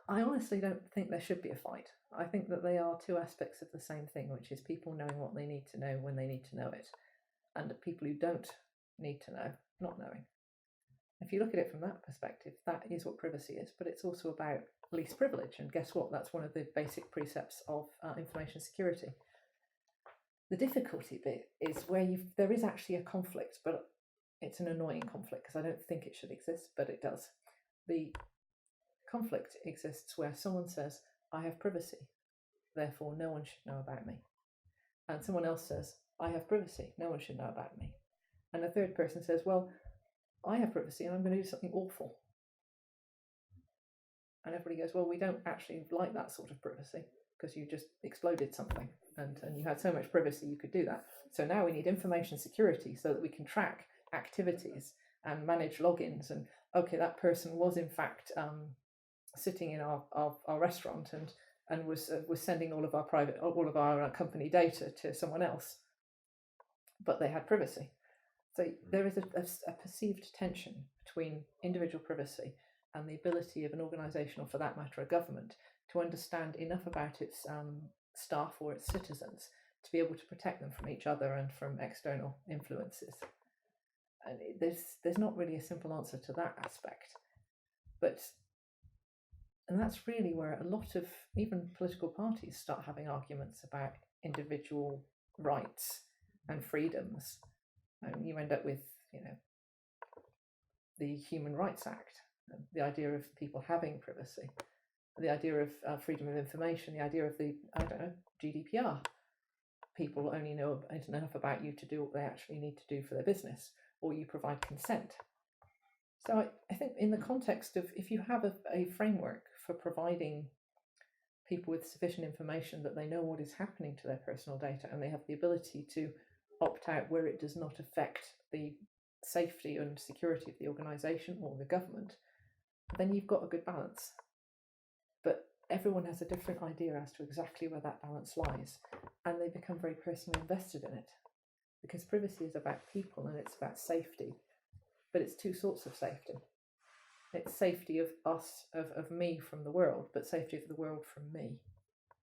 I honestly don't think there should be a fight. I think that they are two aspects of the same thing, which is people knowing what they need to know when they need to know it, and people who don't need to know not knowing. If you look at it from that perspective, that is what privacy is, but it's also about least privilege. And guess what? That's one of the basic precepts of information security. The difficulty bit is where there is actually a conflict, but it's an annoying conflict because I don't think it should exist, but it does. The conflict exists where someone says, I have privacy, therefore no one should know about me. And someone else says, I have privacy, no one should know about me. And a third person says, well, I have privacy and I'm going to do something awful. And everybody goes, well, we don't actually like that sort of privacy because you just exploded something and you had so much privacy you could do that. So now we need information security so that we can track activities and manage logins. And okay, that person was in fact sitting in our restaurant and was sending all of our company data to someone else, but they had privacy. So there is a perceived tension between individual privacy and the ability of an organisation, or for that matter a government, to understand enough about its staff or its citizens to be able to protect them from each other and from external influences. And there's not really a simple answer to that aspect. And that's really where a lot of even political parties start having arguments about individual rights and freedoms. And you end up with, the Human Rights Act, the idea of people having privacy, the idea of freedom of information, the idea of the, GDPR. People only know enough about you to do what they actually need to do for their business, or you provide consent. So I think in the context of, if you have a framework for providing people with sufficient information that they know what is happening to their personal data and they have the ability to opt out where it does not affect the safety and security of the organisation or the government, then you've got a good balance. But everyone has a different idea as to exactly where that balance lies, and they become very personally invested in it, because privacy is about people and it's about safety, but it's two sorts of safety. It's safety of us, of me from the world, but safety of the world from me.